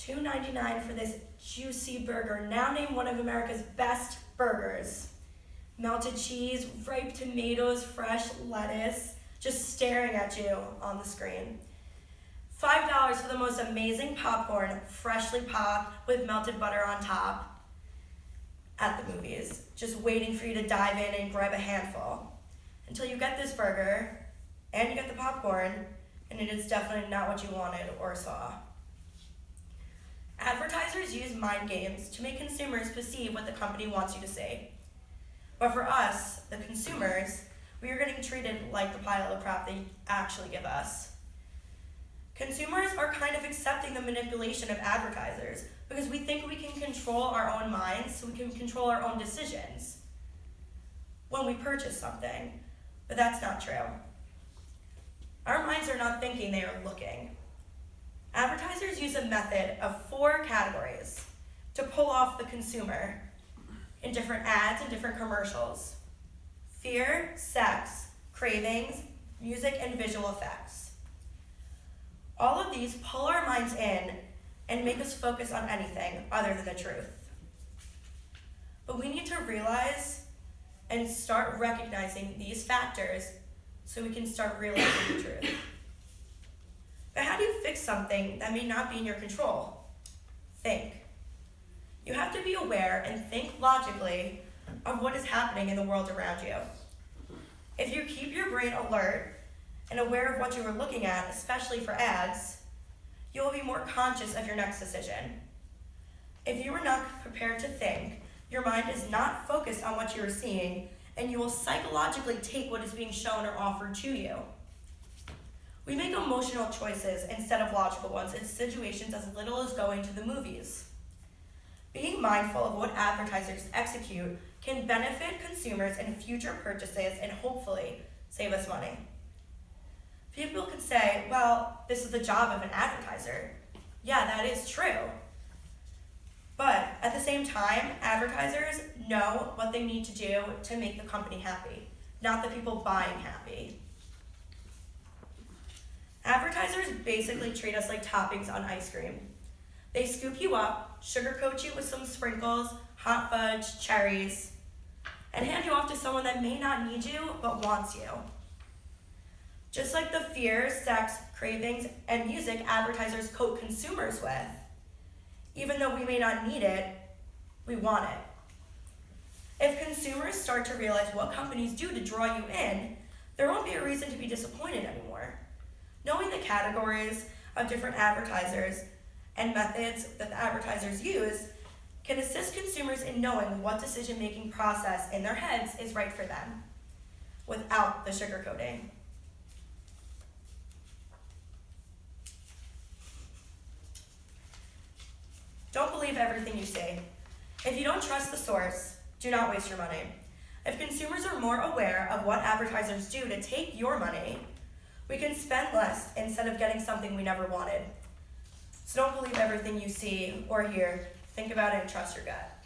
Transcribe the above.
$2.99 for this juicy burger, now named one of America's best burgers. Melted cheese, ripe tomatoes, fresh lettuce, just staring at you on the screen. $5 for the most amazing popcorn, freshly popped with melted butter on top at the movies, just waiting for you to dive in and grab a handful until you get this burger and you get the popcorn, and it is definitely not what you wanted or saw. Advertisers use mind games to make consumers perceive what the company wants you to say. But for us, the consumers, we are getting treated like the pile of crap they actually give us. Consumers are kind of accepting the manipulation of advertisers because we think we can control our own minds, so we can control our own decisions when we purchase something. But that's not true. Our minds are not thinking, they are looking. Advertisers use a method of 4 categories to pull off the consumer in different ads and different commercials: fear, sex, cravings, music, and visual effects. All of these pull our minds in and make us focus on anything other than the truth. But we need to realize and start recognizing these factors so we can start realizing the truth. But how do you fix something that may not be in your control? Think. You have to be aware and think logically of what is happening in the world around you. If you keep your brain alert and aware of what you are looking at, especially for ads, you will be more conscious of your next decision. If you are not prepared to think, your mind is not focused on what you are seeing, and you will psychologically take what is being shown or offered to you. We make emotional choices instead of logical ones in situations as little as going to the movies. Being mindful of what advertisers execute can benefit consumers in future purchases and hopefully save us money. People can say, well, this is the job of an advertiser. Yeah, that is true. But at the same time, advertisers know what they need to do to make the company happy, not the people buying happy. Advertisers basically treat us like toppings on ice cream. They scoop you up, sugarcoat you with some sprinkles, hot fudge, cherries, and hand you off to someone that may not need you but wants you. Just like the fear, sex, cravings, and music advertisers coat consumers with, even though we may not need it, we want it. If consumers start to realize what companies do to draw you in, there won't be a reason to be disappointed anymore. Knowing the categories of different advertisers and methods that the advertisers use can assist consumers in knowing what decision-making process in their heads is right for them without the sugarcoating. Don't believe everything you see. If you don't trust the source, do not waste your money. If consumers are more aware of what advertisers do to take your money, we can spend less instead of getting something we never wanted. So don't believe everything you see or hear. Think about it and trust your gut.